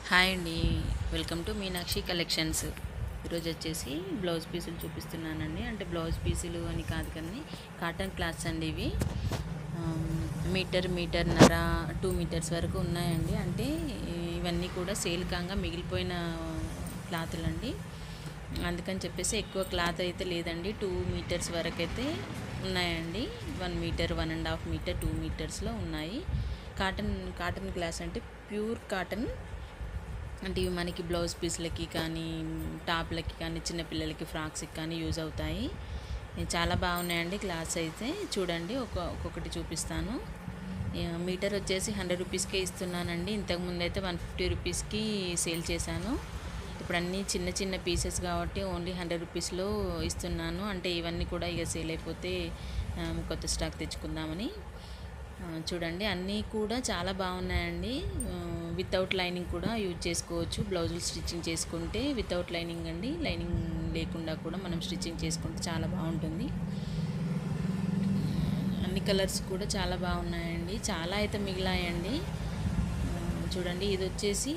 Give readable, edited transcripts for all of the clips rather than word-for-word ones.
Hi అండి. Welcome to Meenakshi collections. ఈరోజు వచ్చేసి బ్లౌజ్ పీసులు చూపిస్తున్నానండి. అంటే బ్లౌజ్ పీసులు అని కాదు కానీ కాటన్ క్లాత్స్ అండి ఇవి. మీటర్న్నర 2 మీటర్స్ వరకు ఉన్నాయండి. అంటే ఇవన్నీ కూడా సేల్ కాగా మిగిలిపోయిన క్లాతులు అండి. అందుకని చెప్పేసి ఎక్కువ క్లాత్ అయితే లేదండి. 2 మీటర్స్ వరకు అయితే ఉన్నాయండి. 1 మీటర్, 1.5 మీటర్, 2 మీటర్స్లో ఉన్నాయి. కాటన్ క్లాత్ అంటే ప్యూర్ కాటన్. అంటే ఇవి మనకి బ్లౌజ్ పీస్లకి కానీ టాప్లకి కానీ చిన్నపిల్లలకి ఫ్రాక్స్కి కానీ యూజ్ అవుతాయి. చాలా బాగున్నాయండి క్లాత్స్ అయితే. చూడండి ఒక్కొక్కటి చూపిస్తాను. మీటర్ వచ్చేసి 100 రూపీస్కే ఇస్తున్నానండి. ఇంతకుముందు అయితే 150 రూపీస్కి సేల్ చేశాను. ఇప్పుడు అన్నీ చిన్న చిన్న పీసెస్ కాబట్టి ఓన్లీ 100 రూపీస్లో ఇస్తున్నాను. అంటే ఇవన్నీ కూడా ఇక సేల్ అయిపోతే కొత్త స్టాక్ తెచ్చుకుందామని. చూడండి అన్నీ కూడా చాలా బాగున్నాయండి. వితౌట్ లైనింగ్ కూడా యూజ్ చేసుకోవచ్చు. బ్లౌజులు స్టిచ్చింగ్ చేసుకుంటే వితౌట్ లైనింగ్ అండి. లైనింగ్ లేకుండా కూడా మనం స్టిచ్చింగ్ చేసుకుంటే చాలా బాగుంటుంది. అన్ని కలర్స్ కూడా చాలా బాగున్నాయండి. చాలా అయితే మిగిలాయండి. చూడండి ఇది వచ్చేసి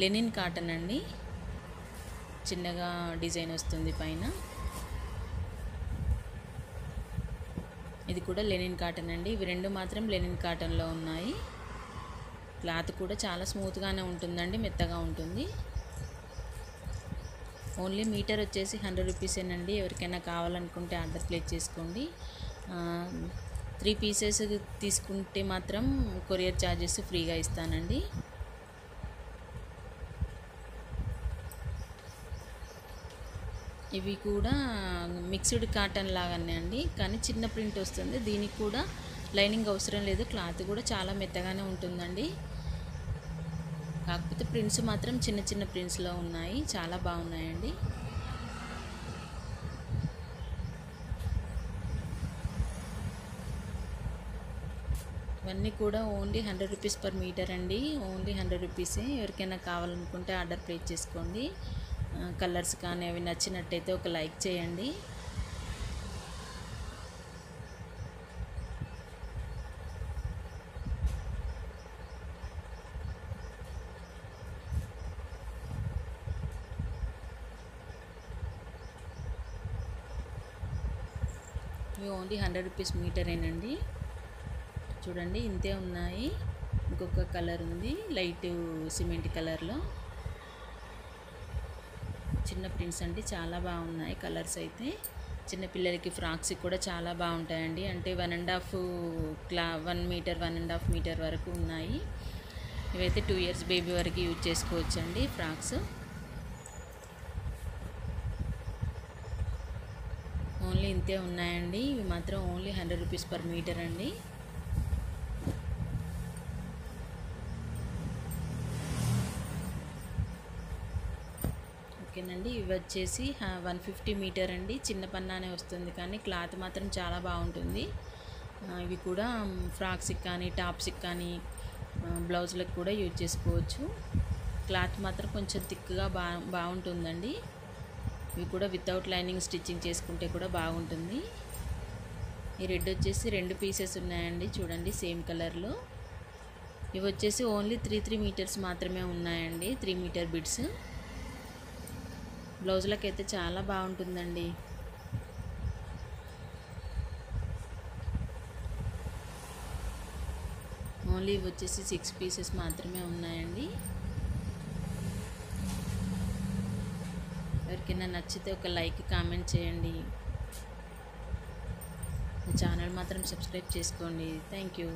లెనిన్ కాటన్ అండి. చిన్నగా డిజైన్ వస్తుంది పైన. ఇది కూడా లెనిన్ కాటన్ అండి. ఇవి రెండు మాత్రం లెనిన్ కాటన్లో ఉన్నాయి. క్లాత్ కూడా చాలా స్మూత్గానే ఉంటుందండి, మెత్తగా ఉంటుంది. ఓన్లీ మీటర్ వచ్చేసి 100 రూపీసేనండి. ఎవరికైనా కావాలనుకుంటే ఆర్డర్ ప్లేస్ చేసుకోండి. 3 పీసెస్ తీసుకుంటే మాత్రం కొరియర్ ఛార్జెస్ ఫ్రీగా ఇస్తానండి. ఇవి కూడా మిక్స్డ్ కాటన్ లాగానే అండి, కానీ చిన్న ప్రింట్ వస్తుంది. దీనికి కూడా లైనింగ్ అవసరం లేదు. క్లాత్ కూడా చాలా మెత్తగానే ఉంటుందండి. కాకపోతే ప్రింట్స్ మాత్రం చిన్న చిన్న ప్రింట్స్లో ఉన్నాయి. చాలా బాగున్నాయండి. ఇవన్నీ కూడా ఓన్లీ 100 రూపీస్ పర్ మీటర్ అండి. ఓన్లీ 100 రూపీసే. ఎవరికైనా కావాలనుకుంటే ఆర్డర్ ప్లేస్ చేసుకోండి. కలర్స్ కానీ అవి నచ్చినట్టయితే ఒక లైక్ చేయండి. ఇవి ఓన్లీ 100 రూపీస్ మీటరేనండి. చూడండి ఇంతే ఉన్నాయి. ఇంకొక కలర్ ఉంది లైట్ సిమెంట్ కలర్లో. చిన్న ప్రింట్స్ అండి, చాలా బాగున్నాయి కలర్స్ అయితే. చిన్నపిల్లలకి ఫ్రాక్స్కి కూడా చాలా బాగుంటాయండి. అంటే 1 మీటర్ 1.5 మీటర్ వరకు ఉన్నాయి. ఇవైతే 2 ఇయర్స్ బేబీ వరకు యూజ్ చేసుకోవచ్చండి ఫ్రాక్స్. ఓన్లీ ఇంతే ఉన్నాయండి. ఇవి మాత్రం ఓన్లీ 100 రూపీస్ పర్ మీటర్ అండి. ఓకేనండి. ఇవి వచ్చేసి 150 మీటర్ అండి. చిన్న పన్నానే వస్తుంది కానీ క్లాత్ మాత్రం చాలా బాగుంటుంది. ఇవి కూడా ఫ్రాక్స్కి కానీ టాప్స్కి కానీ బ్లౌజులకు కూడా యూజ్ చేసుకోవచ్చు. క్లాత్ మాత్రం కొంచెం థిక్గా బాగుంటుందండి. ఇవి కూడా వితౌట్ లైనింగ్ స్టిచ్చింగ్ చేసుకుంటే కూడా బాగుంటుంది. ఈ రెడ్ వచ్చేసి 2 పీసెస్ ఉన్నాయండి. చూడండి సేమ్ కలర్లో. ఇవి వచ్చేసి ఓన్లీ 3 మీటర్స్ మాత్రమే ఉన్నాయండి. 3 మీటర్ బిడ్స్. బ్లౌజులకు అయితే చాలా బాగుంటుందండి. ఓన్లీ ఇవి వచ్చేసి 6 పీసెస్ మాత్రమే ఉన్నాయండి. ఎవరికైనా నచ్చితే ఒక లైక్ కామెంట్ చేయండి. ఛానల్ మాత్రం సబ్స్క్రైబ్ చేసుకోండి. Thank you.